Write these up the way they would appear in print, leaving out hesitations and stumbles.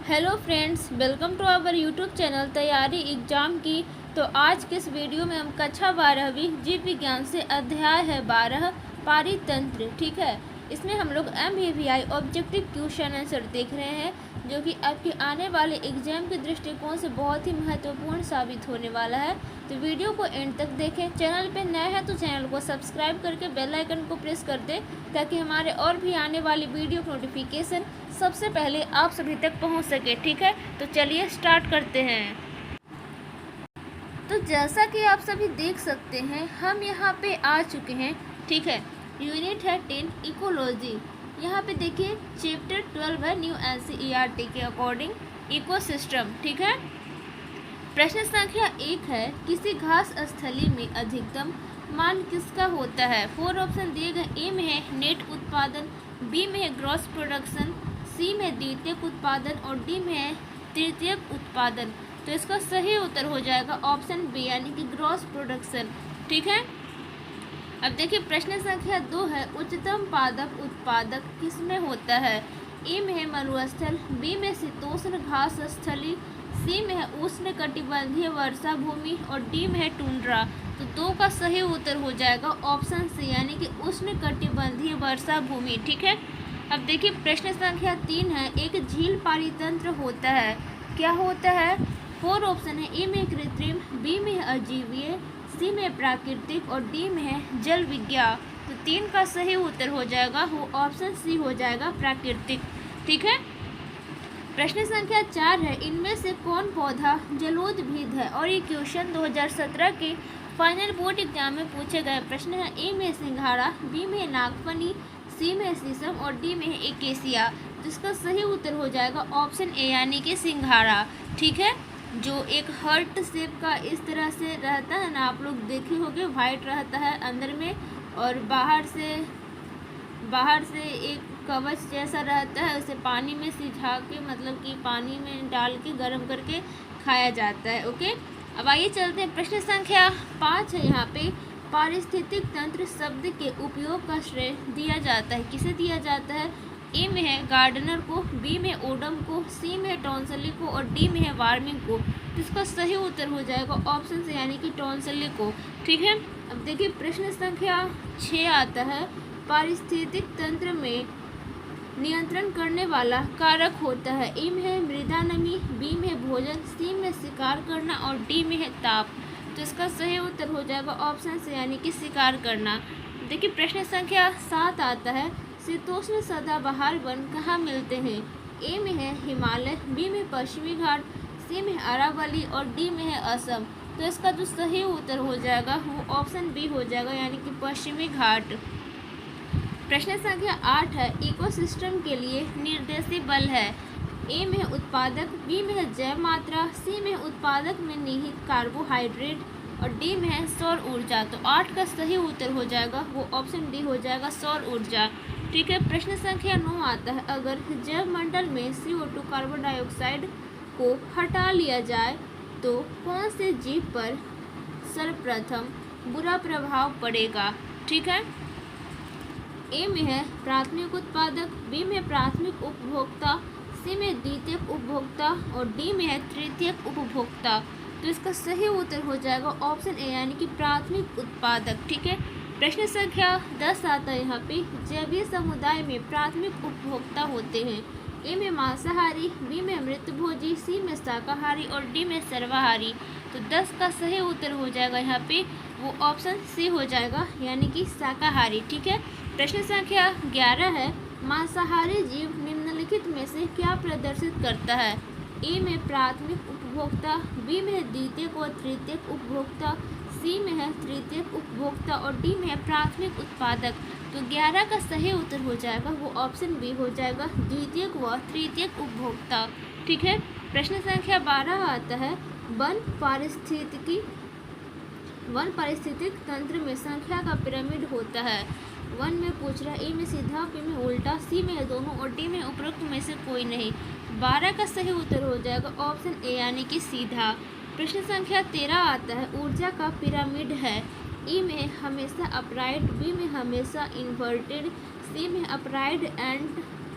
Hello friends, welcome to our YouTube channel तैयारी exam की। तो आज के इस वीडियो में हम कक्षा 12वीं जीव विज्ञान से अध्याय है 12 पारितंत्र। ठीक है, इसमें हम लोग MAVI ऑब्जेक्टिव क्वेश्चन आंसर देख रहे हैं, जो कि आपके आने वाले एग्जाम के दृष्टिकोण से बहुत ही महत्वपूर्ण साबित होने वाला है। तो वीडियो को एंड तक देखें। चैनल पे नए हैं तो चैनल को सब्सक्राइब करके बेल आइकन को प्रेस कर दें, ताकि हमारे और भी आने वाली वीडियो नोटिफिकेशन सबसे पहले आप सभी तक पहुंच सके। ठीक है, तो चलिए स्टार्ट करते हैं। तो जैसा कि आप सभी देख सकते हैं, हम यहाँ पे आ चुके हैं। ठीक है, यूनिट है 10 इकोलॉजी। यहाँ पे देखिए चैप्टर 12 है न्यू NCERT के अकॉर्डिंग इकोसिस्टम। ठीक है, प्रश्न संख्या 1 है, किसी घास स्थली में अधिकतम मान किसका होता है। 4 ऑप्शन दिए गए। ए में है नेट उत्पादन, बी में है ग्रॉस प्रोडक्शन, सी में द्वितीयक उत्पादन और डी में है तृतीयक उत्पादन। तो इसका सही उत्तर हो जाएगा ऑप्शन बी, यानी कि ग्रॉस प्रोडक्शन। ठीक है, अब देखिए प्रश्न संख्या 2 है, उच्चतम पादप उत्पादक किसमें होता है। ए में है मरुस्थल, बी में शीतोष्ण घास स्थली, सी में है उष्ण कटिबंधीय वर्षा भूमि और डी में है टुंड्रा। तो 2 का सही उत्तर हो जाएगा ऑप्शन सी, यानी कि उष्ण कटिबंधीय वर्षा भूमि। ठीक है, अब देखिए प्रश्न संख्या 3 है, एक झील पारितंत्र होता है, क्या होता है। 4 ऑप्शन है। ए में कृत्रिम, बी में अजीवीय, सी में प्राकृतिक और डी में है जल विज्ञान। तो 3 का सही उत्तर हो जाएगा वो ऑप्शन सी हो जाएगा प्राकृतिक। ठीक है, प्रश्न संख्या 4 है, इनमें से कौन पौधा जलोद्भिद है। और ये क्वेश्चन 2017 के फाइनल बोर्ड एग्जाम में पूछे गए प्रश्न है। ए में सिंघाड़ा, बी में नागफनी, सी में शीशम और डी में है एकेसिया। जिसका सही उत्तर हो जाएगा ऑप्शन ए, यानी कि सिंघाड़ा। ठीक है, जो एक हर्ट शेप का इस तरह से रहता है ना, आप लोग देखे होंगे, वाइट रहता है अंदर में और बाहर से एक कवच जैसा रहता है। उसे पानी में सिझा के, मतलब कि पानी में डाल के गर्म करके खाया जाता है। ओके, अब आइए चलते हैं। प्रश्न संख्या 5 है, यहाँ पे पारिस्थितिक तंत्र शब्द के उपयोग का श्रेय दिया जाता है, किसे दिया जाता है। ए में है गार्डनर को, बी में ओडम को, सी में टॉन्सली को और डी में है वार्मिंग को। तो इसका सही उत्तर हो जाएगा ऑप्शन से, यानी कि टॉन्सली को। ठीक है, अब देखिए प्रश्न संख्या 6 आता है, पारिस्थितिक तंत्र में नियंत्रण करने वाला कारक होता है। ए में है मृदा नमी, बी में है भोजन, सी में शिकार करना और डी में है ताप। तो इसका सही उत्तर हो जाएगा ऑप्शन से, यानी कि शिकार करना। देखिए प्रश्न संख्या 7 आता है, शीतोष्ण सदाबहार वन कहाँ मिलते हैं। ए में है हिमालय, बी में पश्चिमी घाट, सी में अरावली और डी में है असम। तो इसका जो सही उत्तर हो जाएगा वो ऑप्शन बी हो जाएगा, यानी कि पश्चिमी घाट। प्रश्न संख्या 8 है, इकोसिस्टम के लिए निर्देशी बल है। ए में है उत्पादक, बी में है जैव मात्रा, सी में उत्पादक में निहित कार्बोहाइड्रेट और डी में है सौर ऊर्जा। तो 8 का सही उत्तर हो जाएगा वो ऑप्शन डी हो जाएगा, सौर ऊर्जा। ठीक है, प्रश्न संख्या 9 आता है, अगर जैव मंडल में CO2 कार्बन डाइऑक्साइड को हटा लिया जाए तो कौन से जीव पर सर्वप्रथम बुरा प्रभाव पड़ेगा। ठीक है, ए में है प्राथमिक उत्पादक, बी में प्राथमिक उपभोक्ता, सी में द्वितीयक उपभोक्ता और डी में है तृतीयक उपभोक्ता। तो इसका सही उत्तर हो जाएगा ऑप्शन ए, यानी कि प्राथमिक उत्पादक। ठीक है, प्रश्न संख्या 10 आता है, यहाँ पे जैवीय समुदाय में प्राथमिक उपभोक्ता होते हैं। ए में मांसाहारी, बी में मृतभोजी, सी में शाकाहारी और डी में सर्वाहारी। तो 10 का सही उत्तर हो जाएगा यहाँ पे वो ऑप्शन सी हो जाएगा, यानी कि शाकाहारी। ठीक है, प्रश्न संख्या 11 है, मांसाहारी जीव निम्नलिखित में से क्या प्रदर्शित करता है। ए में प्राथमिक उपभोक्ता, बी में द्वितीयक और तृतीयक उपभोक्ता, सी में है तृतीयक उपभोक्ता और डी में है प्राथमिक उत्पादक। तो 11 का सही उत्तर हो जाएगा वो ऑप्शन बी हो जाएगा, द्वितीयक व तृतीयक उपभोक्ता। ठीक है, प्रश्न संख्या 12 आता है, वन पारिस्थितिक तंत्र में संख्या का पिरामिड होता है। वन में पूछ रहा है, ए में सीधा, बी में उल्टा, सी में दोनों और डी में उपरोक्त में से कोई नहीं। 12 का सही उत्तर हो जाएगा ऑप्शन ए, यानी कि सीधा। प्रश्न संख्या 13 आता है, ऊर्जा का पिरामिड है। ई में हमेशा अपराइट, बी में हमेशा इन्वर्टेड, सी में अपराइट एंड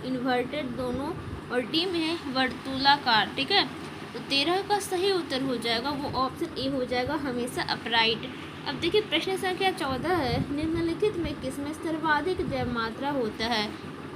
इन्वर्टेड दोनों और डी में है वर्तुलाकार। ठीक है, तो 13 का सही उत्तर हो जाएगा वो ऑप्शन ए हो जाएगा, हमेशा अपराइट। अब देखिए प्रश्न संख्या 14 है, निम्नलिखित में किसमें सर्वाधिक जैव मात्रा होता है?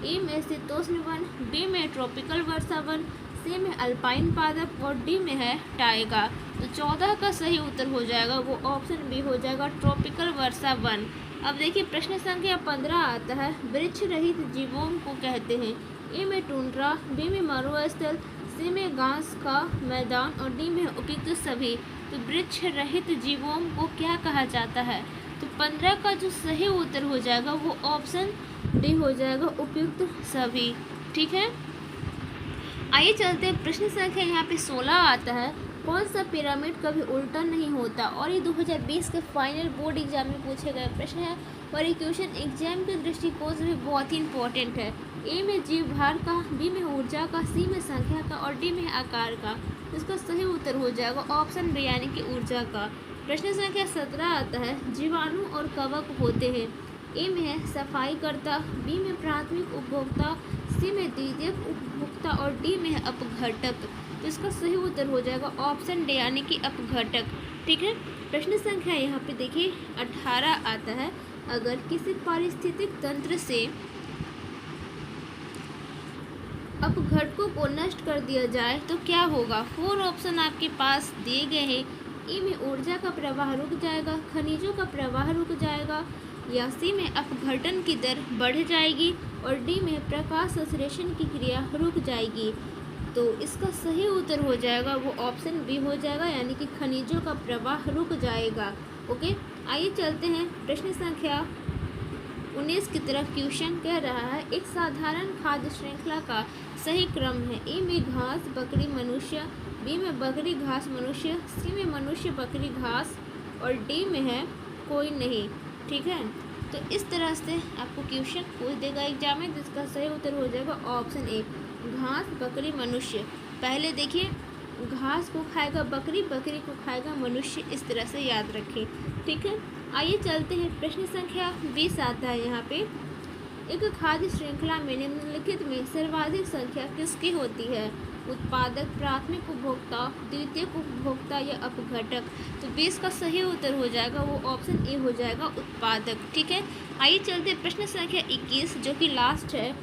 ए में शीतोष्ण वन, बी में ट्रॉपिकल वर्षा वन, सी में अल्पाइन पादप और डी में है टाइगा। तो 14 का सही उत्तर हो जाएगा वो ऑप्शन बी हो जाएगा, ट्रॉपिकल वर्षा वन। अब देखिए प्रश्न संख्या 15 आता है, वृक्ष रहित जीवों को कहते हैं? ए में टुंड्रा, बी में मरुस्थल, सी में घास का मैदान और डी में उपयुक्त सभी। तो वृक्ष रहित जीवों को क्या कहा जाता है? तो 15 का जो सही उत्तर हो जाएगा वो ऑप्शन डी हो जाएगा, उपयुक्त सभी। ठीक है, आइए चलते हैं प्रश्न संख्या यहाँ पे 16 आता है, कौन सा पिरामिड कभी उल्टा नहीं होता? और ये 2020 के फाइनल बोर्ड एग्जाम में पूछे गए प्रश्न है और ये क्वेश्चन एग्जाम के दृष्टिकोण से भी बहुत ही इंपॉर्टेंट है। ए में जीव भार का, बी में ऊर्जा का, सी में संख्या का और डी में आकार का। इसका सही उत्तर हो जाएगा ऑप्शन बी यानी कि ऊर्जा का। प्रश्न संख्या 17 आता है, जीवाणु और कवक होते हैं? ए में है सफाईकर्ता, बी में प्राथमिक उपभोक्ता, सी में द्वितीयक उपभोक्ता और डी में है अपघटक। तो इसका सही उत्तर हो जाएगा ऑप्शन डी यानी कि अपघटक। ठीक है, प्रश्न संख्या यहाँ पे देखिए 18 आता है, अगर किसी पारिस्थितिक तंत्र से अपघटकों को नष्ट कर दिया जाए तो क्या होगा? 4 ऑप्शन आपके पास दिए गए हैं। ए में ऊर्जा का प्रवाह रुक जाएगा, खनिजों का प्रवाह रुक जाएगा, या सी में अपघटन की दर बढ़ जाएगी और डी में प्रकाश संश्लेषण की क्रिया रुक जाएगी। तो इसका सही उत्तर हो जाएगा वो ऑप्शन बी हो जाएगा यानी कि खनिजों का प्रवाह रुक जाएगा। ओके, आइए चलते हैं प्रश्न संख्या 19 की तरफ। क्वेश्चन कह रहा है, एक साधारण खाद्य श्रृंखला का सही क्रम है? ए में घास बकरी मनुष्य, बी में बकरी घास मनुष्य, सी में मनुष्य बकरी घास और डी में है कोई नहीं। ठीक है, तो इस तरह से आपको क्वेश्चन पूछ देगा एग्जाम में, जिसका सही उत्तर हो जाएगा ऑप्शन ए, घास बकरी मनुष्य। पहले देखिए, घास को खाएगा बकरी, बकरी को खाएगा मनुष्य, इस तरह से याद रखें। ठीक है, आइए चलते हैं प्रश्न संख्या 20 आता है यहाँ पे, एक खाद्य श्रृंखला में निम्नलिखित में सर्वाधिक संख्या किसकी होती है? उत्पादक, प्राथमिक उपभोक्ता, द्वितीयक उपभोक्ता या अपघटक। तो 20 का सही उत्तर हो जाएगा वो ऑप्शन ए हो जाएगा, उत्पादक। ठीक है, आइए चलते प्रश्न संख्या 21 जो कि लास्ट है,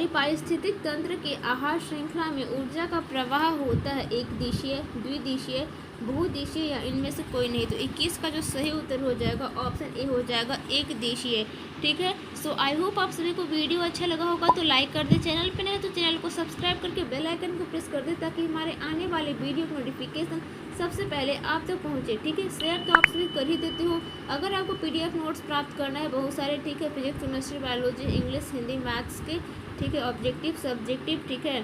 पारिस्थितिक तंत्र के आहार श्रृंखला में ऊर्जा का प्रवाह होता है एक दिशीय, द्विदिशीय, बहुदिशीय या इनमें से कोई नहीं। तो 21 का जो सही उत्तर हो जाएगा ऑप्शन ए हो जाएगा, एक दिशीय। ठीक है, सो आई होप आप सभी को वीडियो अच्छा लगा होगा, तो लाइक कर दे, चैनल पे नए तो चैनल को सब्सक्राइब करके बेल आइकन को प्रेस कर दे ताकि हमारे आने वाले वीडियो नोटिफिकेशन सबसे पहले आप तक पहुंचे। ठीक है, शेयर तो आप सभी कर ही देते हो। अगर आपको PDF नोट्स प्राप्त करना है बहुत सारे, ठीक है, physics, chemistry, biology, English, Hindi, maths के, ठीक है, ऑब्जेक्टिव, सब्जेक्टिव, ठीक है,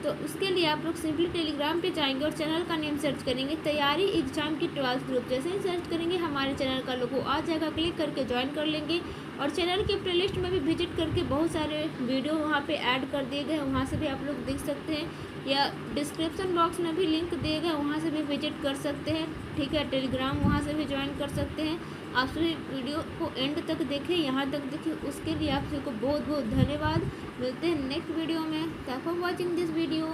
तो उसके लिए आप लोग सिंपली टेलीग्राम पे जाएंगे और चैनल का नेम सर्च करेंगे तैयारी एग्जाम की 12th ग्रुप। जैसे ही सर्च करेंगे हमारे चैनल का लोगो आ जाएगा, क्लिक करके ज्वाइन कर लेंगे और चैनल के प्लेलिस्ट में भी विजिट करके बहुत सारे वीडियो वहाँ पे ऐड कर दिए गए, वहाँ से भी आप लोग देख सकते हैं, या डिस्क्रिप्शन बॉक्स में भी लिंक दिए गए, वहाँ से भी विजिट कर सकते हैं। ठीक है, टेलीग्राम वहाँ से भी ज्वाइन कर सकते हैं। आप सभी वीडियो को एंड तक देखें, यहाँ तक देखें, उसके लिए आप सभी को बहुत बहुत धन्यवाद। मिलते हैं नेक्स्ट वीडियो में। Thank for watching this video.